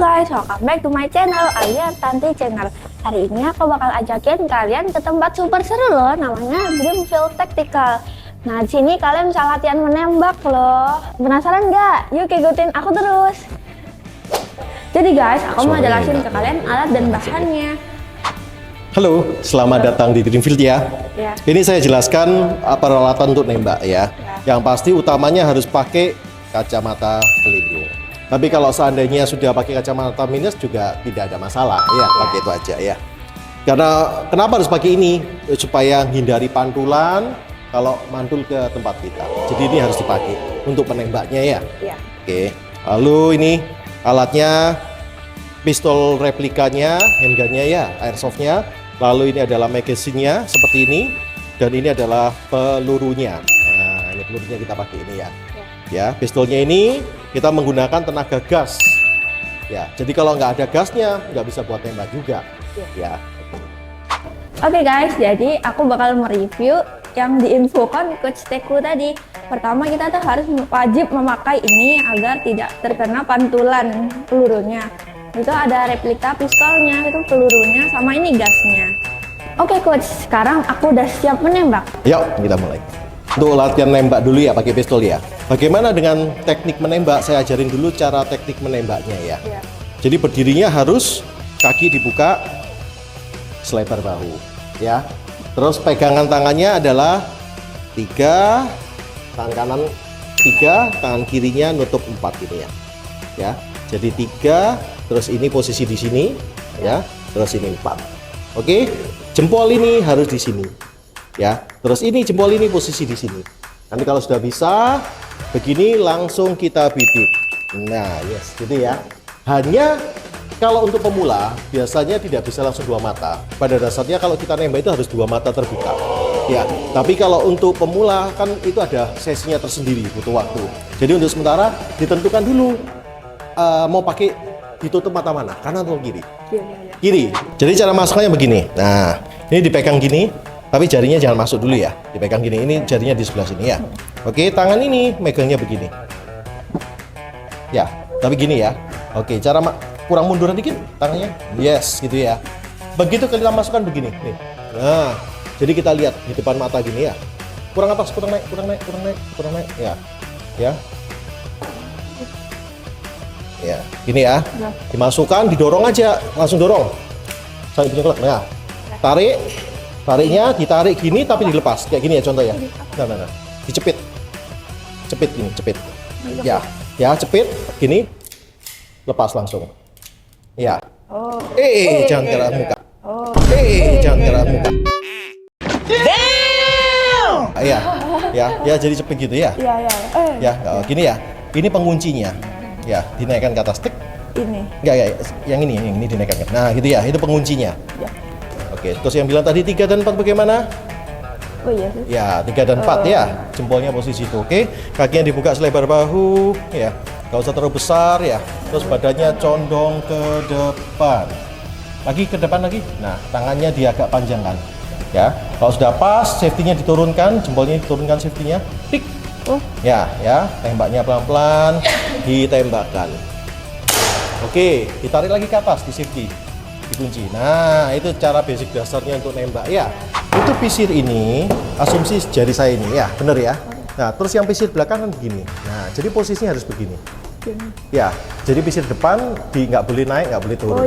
guys, welcome back to my channel, alias Tanti Channel. Hari ini aku bakal ajakin kalian ke tempat super seru loh, namanya Dreamfield Tactical. Nah, di sini kalian bisa latihan menembak loh. Penasaran nggak? Yuk ikutin aku terus. Jadi guys, aku mau jelasin ke kalian alat dan bahannya. Halo, selamat datang di Dreamfield ya. Ini saya jelaskan peralatan untuk nembak ya. Yang pasti utamanya harus pakai kacamata pelindung. Tapi kalau seandainya sudah pakai kacamata minus juga tidak ada masalah ya, pakai itu aja ya. Karena kenapa harus pakai ini? Supaya hindari pantulan kalau mantul ke tempat kita. Jadi ini harus dipakai untuk penembaknya ya. Oke. Lalu ini alatnya, pistol replikanya, handgunnya ya, airsoftnya. Lalu ini adalah magazine-nya seperti ini, dan ini adalah pelurunya. Nah, ini pelurunya kita pakai ini ya. Ya, pistolnya ini kita menggunakan tenaga gas. Ya, jadi kalau nggak ada gasnya nggak bisa buat tembak juga. Ya. Oke guys, jadi aku bakal mereview yang diinfokan Coach Teku tadi. Pertama, kita tuh harus wajib memakai ini agar tidak terkena pantulan pelurunya. Itu ada replika pistolnya, itu pelurunya, sama ini gasnya. Oke Coach, sekarang aku udah siap menembak. Yuk, kita mulai. Untuk latihan nembak dulu ya pakai pistol ya. Bagaimana dengan teknik menembak? Saya ajarin dulu cara teknik menembaknya ya. Jadi berdirinya harus kaki dibuka selebar bahu ya. Terus pegangan tangannya adalah 3, tangan kanan 3, tangan kirinya nutup 4 gitu ya. Ya. Jadi 3, terus ini posisi di sini ya. Terus ini 4. Oke. Jempol ini harus di sini. Ya, terus ini jempol ini posisi di sini. Nanti kalau sudah bisa begini langsung kita bidik. Nah, yes, gitu ya. Hanya kalau untuk pemula biasanya tidak bisa langsung 2 mata. Pada dasarnya kalau kita nembak itu harus 2 mata terbuka. Ya, tapi kalau untuk pemula kan itu ada sesinya tersendiri, butuh waktu. Jadi untuk sementara ditentukan dulu mau pakai ditutup mata mana, kanan atau kiri? Kiri. Jadi cara masuknya begini. Nah, ini dipegang gini. Tapi jarinya jangan masuk dulu ya, dipegang gini. Ini jarinya di sebelah sini ya. Oke, tangan ini megangnya begini. Ya, tapi gini ya. Oke, cara kurang munduran dikit tangannya. Yes, gitu ya. Begitu kita masukkan begini. Nih. Nah, jadi kita lihat di depan mata gini ya. Kurang atas, kurang naik, kurang naik, kurang naik, kurang naik. Ya, ya. Ya, gini ya. Dimasukkan, didorong aja, langsung dorong. Sampai punya kelak. Nah, tarik. Tariknya ditarik gini tapi dilepas kayak gini ya contoh ya. Nah. Dicepit. Cepit gini, cepit. Ya, ya cepit gini. Lepas langsung. Ya. Jangan gerak muka. Jangan gerak muka. Iya. Ya jadi cepit gitu ya. Ya, gini ya. Ini penguncinya. Ya, dinaikkan ke atas tik. Ini. Enggak, yang ini dinaikkan. Nah, gitu ya. Itu penguncinya. Ya. Oke, terus yang bilang tadi 3 dan 4 bagaimana? Oh iya sih. Ya, 3 dan 4 ya. Jempolnya posisi itu. Oke, kakinya dibuka selebar bahu ya. Gak usah terlalu besar ya. Terus badannya condong ke depan. Lagi ke depan lagi. Nah, tangannya dia agak panjangkan. Ya. Kalau sudah pas, safety-nya diturunkan, jempolnya diturunkan safety-nya. Tik. Ya, tembaknya pelan-pelan ditembakkan. Oke, ditarik lagi ke atas di safety. Dikunci. Nah, itu cara basic dasarnya untuk nembak ya. Itu pisir ini, asumsi jari saya ini ya, bener ya. Nah, terus yang pisir belakang kan begini. Nah, jadi posisinya harus begini. Ya, jadi pisir depan nggak boleh naik, nggak boleh turun.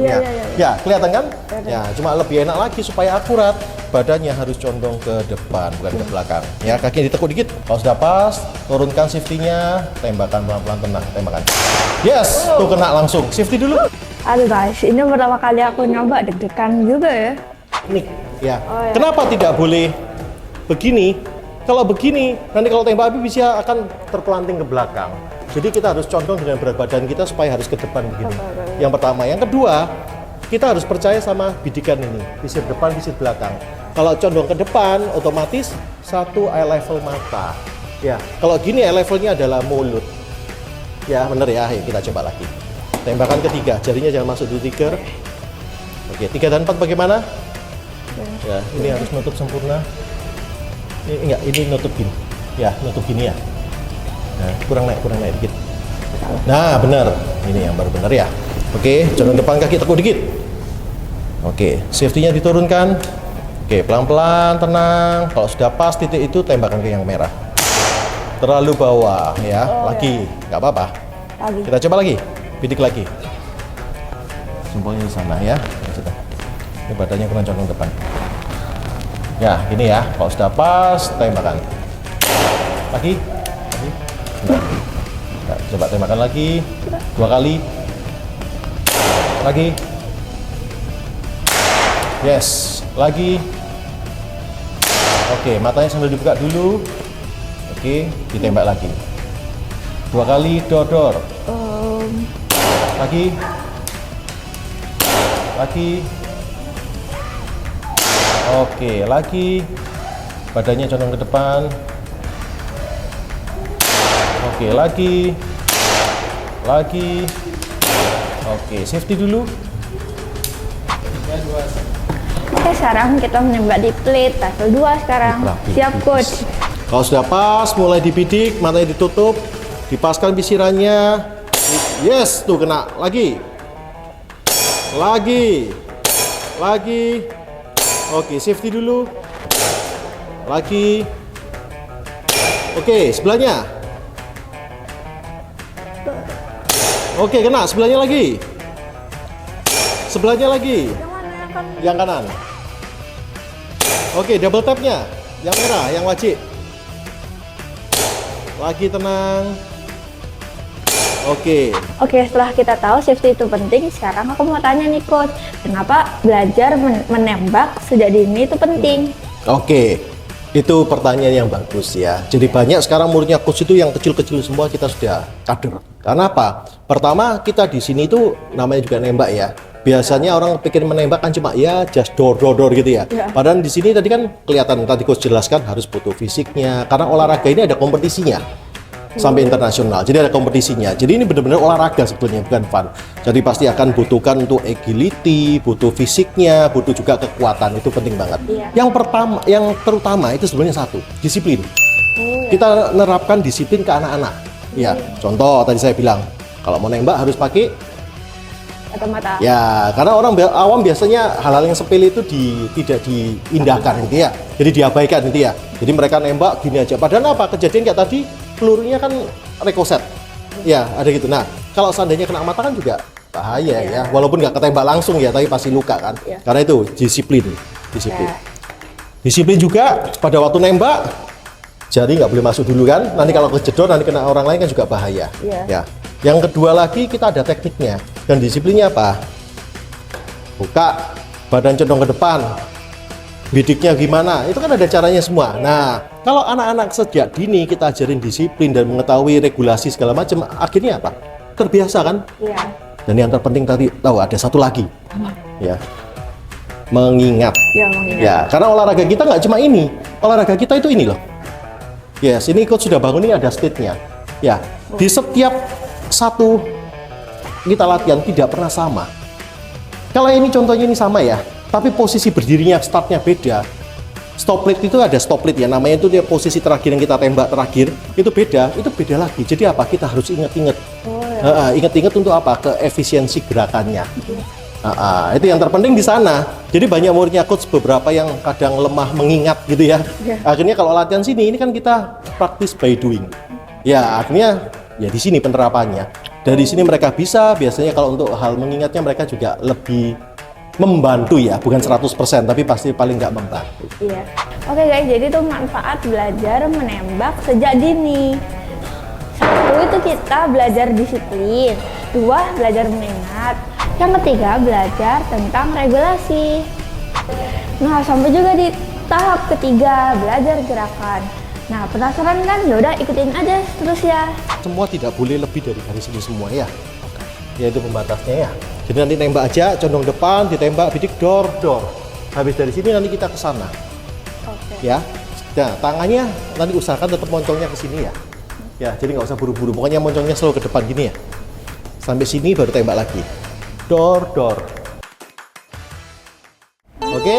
Ya, kelihatan kan? Ya, cuma lebih enak lagi supaya akurat. Badannya harus condong ke depan, bukan ke belakang. Ya, kakinya ditekuk dikit. Kalau sudah pas, turunkan safety-nya, tembakan pelan-pelan, tenang, tembakan. Yes, tuh kena langsung. Safety dulu. Aduh guys, ini pertama kali aku nyoba, deg-degan juga ya. Nih, ya. Kenapa tidak boleh begini? Kalau begini, nanti kalau tembak api bisa akan terpelanting ke belakang. Jadi kita harus condong dengan berat badan kita supaya harus ke depan begini. Yang pertama. Yang kedua, kita harus percaya sama bidikan ini. Pisir depan, pisir belakang. Kalau condong ke depan, otomatis satu eye level mata. Ya, kalau gini eye levelnya adalah mulut. Ya, bener ya. Ayo kita coba lagi. Tembakan ketiga, jarinya jangan masuk di trigger. Oke, 3 dan 4 bagaimana? Ya, ini harus nutup sempurna. Ini nutup gini. Ya, nutup gini ya. Nah, kurang naik dikit. Nah, benar. Ini yang baru benar ya. Oke, condong depan, kaki tekuk dikit. Oke, safety-nya diturunkan. Oke, pelan-pelan, tenang. Kalau sudah pas titik itu, tembakan ke yang merah. Terlalu bawah ya, lagi, nggak apa-apa. Lagi. Kita coba lagi, bidik lagi. Jempolnya di sana ya. Sudah. Ini badannya kena condong depan. Ya, gini ya. Kalau sudah pas, tembakan. Lagi. Nah, coba tembakan lagi. 2 kali. Lagi. Yes. Lagi. Oke, matanya sambil dibuka dulu. Oke, ditembak lagi. 2 kali, dor. Lagi. Oke, lagi. Badannya condong ke depan. Oke, lagi. Oke, safety dulu. Oke, sekarang kita menembak di plate level 2 sekarang. Siap, coach. Kalau sudah pas, mulai dibidik, matanya ditutup, dipaskan pisirannya. Yes, tuh kena. Lagi. Oke, safety dulu. Lagi. Oke, sebelahnya. Oke, kena. Sebelahnya lagi. Yang kanan. Oke, double tapnya. Yang merah, yang wajib. Lagi, tenang. Oke. Oke, setelah kita tahu safety itu penting, sekarang aku mau tanya nih coach, kenapa belajar menembak sejak dini itu penting? Oke, itu pertanyaan yang bagus ya. Jadi banyak sekarang muridnya coach itu yang kecil-kecil semua kita sudah kader. Karena apa? Pertama, kita di sini itu namanya juga nembak ya. Biasanya orang pikir menembak kan cuma ya just dor gitu ya. Padahal di sini tadi kan kelihatan, tadi coach jelaskan harus butuh fisiknya. Karena olahraga ini ada kompetisinya sampai internasional. Jadi ada kompetisinya. Jadi ini benar-benar olahraga sebetulnya, bukan fun. Jadi pasti akan butuhkan untuk agility, butuh fisiknya, butuh juga kekuatan. Itu penting banget. Yang terutama itu sebenarnya satu, disiplin. Kita nerapkan disiplin ke anak-anak. Ya, contoh tadi saya bilang, kalau mau nembak harus pakai kacamata. Ya, karena orang awam biasanya hal-hal yang sepele itu tidak diindahkan gitu ya. Jadi diabaikan gitu ya. Jadi mereka nembak gini aja. Padahal apa? Kejadian kayak tadi pelurunya kan rekoset. Ya, ada gitu. Nah, kalau seandainya kena mata kan juga bahaya ya. Walaupun nggak ketembak langsung ya, tapi pasti luka kan. Karena itu disiplin. Disiplin juga pada waktu nembak, jari nggak boleh masuk dulu kan. Nanti kalau kejedot nanti kena orang lain kan juga bahaya. Ya. Yang kedua lagi kita ada tekniknya dan disiplinnya apa? Buka, badan condong ke depan. Bidiknya gimana? Itu kan ada caranya semua. Nah, kalau anak-anak sejak dini kita ajarin disiplin dan mengetahui regulasi segala macam, akhirnya apa? Terbiasa kan? Iya. Dan yang terpenting tadi tahu ada satu lagi, ya, mengingat. Ya, karena olahraga kita nggak cuma ini, olahraga kita itu ini loh. Yes, ini coach sudah bangun, ini ada state-nya. Ya, di setiap satu kita latihan tidak pernah sama. Kalau ini contohnya ini sama ya. Tapi posisi berdirinya startnya beda. Stop plate itu ada stop plate ya, namanya itu dia posisi terakhir yang kita tembak terakhir itu beda lagi. Jadi apa? Kita harus ingat-ingat. Ingat-ingat untuk apa? Ke efisiensi gerakannya. Itu yang terpenting di sana. Jadi banyak muridnya coach beberapa yang kadang lemah mengingat gitu ya. Akhirnya kalau latihan sini ini kan kita practice by doing. Ya akhirnya ya di sini penerapannya. Dari sini mereka bisa. Biasanya kalau untuk hal mengingatnya mereka juga lebih membantu ya, bukan 100%, tapi pasti paling nggak membantu. Iya. Oke guys, jadi itu manfaat belajar menembak sejak dini. 1 itu kita belajar disiplin, 2 belajar mengingat, yang ketiga belajar tentang regulasi. Nah, sampai juga di tahap ketiga belajar gerakan. Nah, penasaran kan? Yaudah ikutin aja terus ya. Semua tidak boleh lebih dari garis ini semua ya. Ya itu pembatasnya ya. Jadi nanti nembak aja, condong depan, ditembak, bidik, dor. Habis dari sini nanti kita ke sana. Ya. Nah, tangannya nanti usahakan tetap moncongnya ke sini ya. Ya, jadi nggak usah buru-buru. Pokoknya moncongnya selalu ke depan gini ya. Sampai sini baru tembak lagi. Dor. Oke,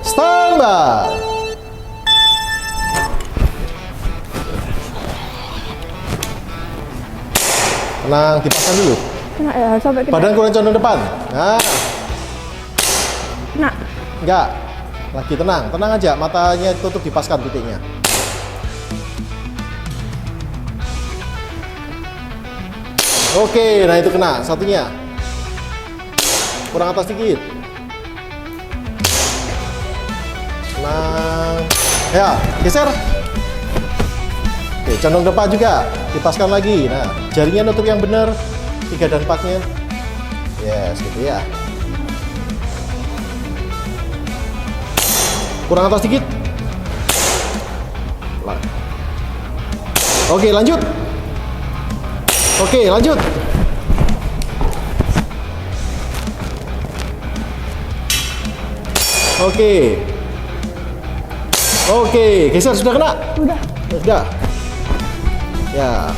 standby. Tenang, dipasang dulu. Nah, ya, sampai kita. Badan kurang condong depan. Nah, Nah, enggak. Lagi tenang, tenang aja. Matanya tutup, dipaskan titiknya. Oke, nah itu kena. Satunya. Kurang atas dikit. Tenang. Ya, geser. Oke, condong depan juga. Dipaskan lagi. Nah, jarinya nutup yang benar. 3 dan 4-nya. Yes, gitu ya. Kurang atas dikit. Oke, lanjut. Oke, lanjut. Oke. Oke, geser, sudah kena? udah. Sudah. Ya.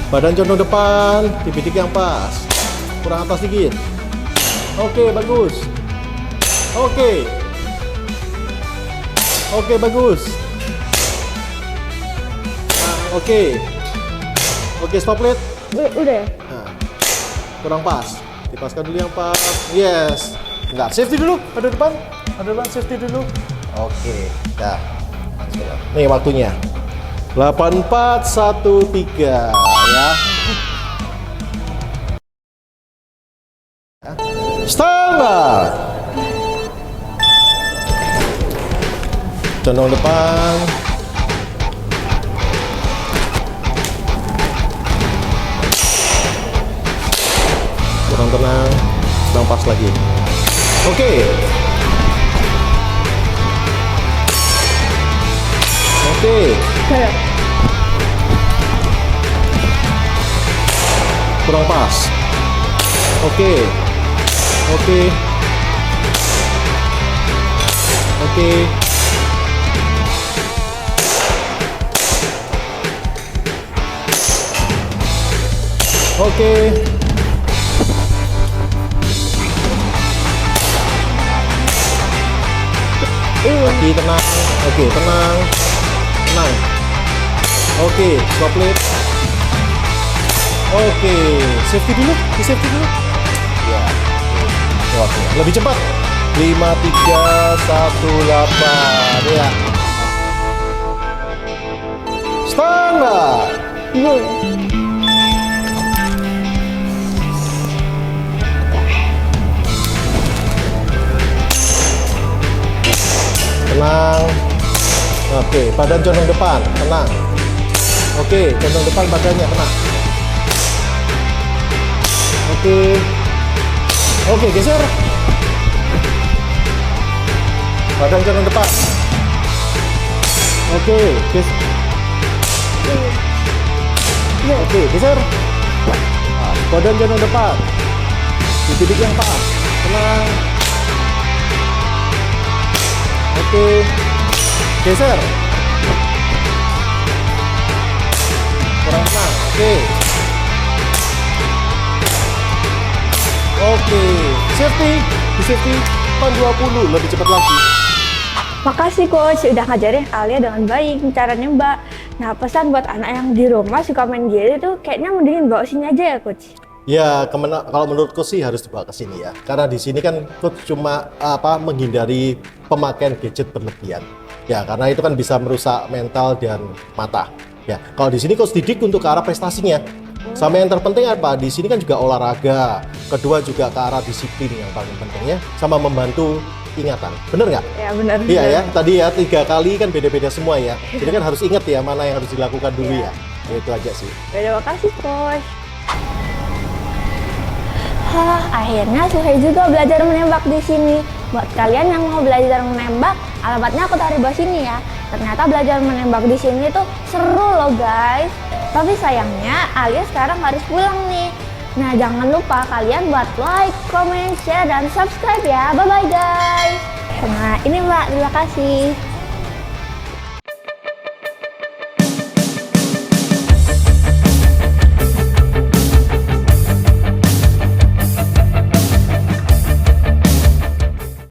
Badan condong depan, di bidik yang pas. Kurang atas dikit. Oke, bagus. Oke. Oke, bagus. Nah, oke. Oke, stop lead. Udah ya? Nah, kurang pas. Dipaskan dulu yang pas. Yes. Enggak, safety dulu. Ada depan. Ada depan, safety dulu. Oke. Dah. Nih waktunya. 8413 ya. Standar. Condong depan. Kurang tenang. Sedang pas lagi. Oke. Oke. Udah. Kurang pas. Oke. Oke. Oke. Oke. Lagi tenang. Oke, tenang. Tenang. Oke, stop lead. Oke, safety dulu, di safety dulu. Ya. Oke, lebih cepat. 5318 ya. Standar. Gol. Tenang. Oke, badan condong depan, tenang. Oke, condong depan badannya, tenang. Oke. Oke, geser. Badan condong depan. Oke, Oke, geser. Nah, badan condong depan. Di titik yang pas. Tenang. Oke. Geser. Kurang tenang. Oke. Oke. Safety. Di safety. 20 lebih cepat lagi. Makasih coach, udah ngajarin Alia dengan baik cara nembak. Nah, pesan buat anak yang di rumah suka main game itu kayaknya mendingin bawa sini aja ya coach. Ya, kalau menurutku sih harus dibawa ke sini ya. Karena di sini kan coach cuma menghindari pemakaian gadget berlebihan. Ya, karena itu kan bisa merusak mental dan mata. Ya, kalau di sini coach didik untuk ke arah prestasinya. Sama yang terpenting apa? Di sini kan juga olahraga. Kedua juga ke arah disiplin yang paling pentingnya, sama membantu ingatan. Bener nggak? Ya benar. Iya ya, tadi ya 3 kali kan beda-beda semua ya. Jadi kan harus ingat ya mana yang harus dilakukan dulu ya. Itu aja sih. Terima kasih coach. Hah, akhirnya selesai juga belajar menembak di sini. Buat kalian yang mau belajar menembak, alamatnya aku taruh di bawah sini ya. Ternyata belajar menembak di sini tuh seru loh guys. Tapi sayangnya Alia sekarang harus pulang nih. Nah, jangan lupa kalian buat like, comment, share, dan subscribe ya. Bye-bye guys. Nah, ini Mbak, terima kasih.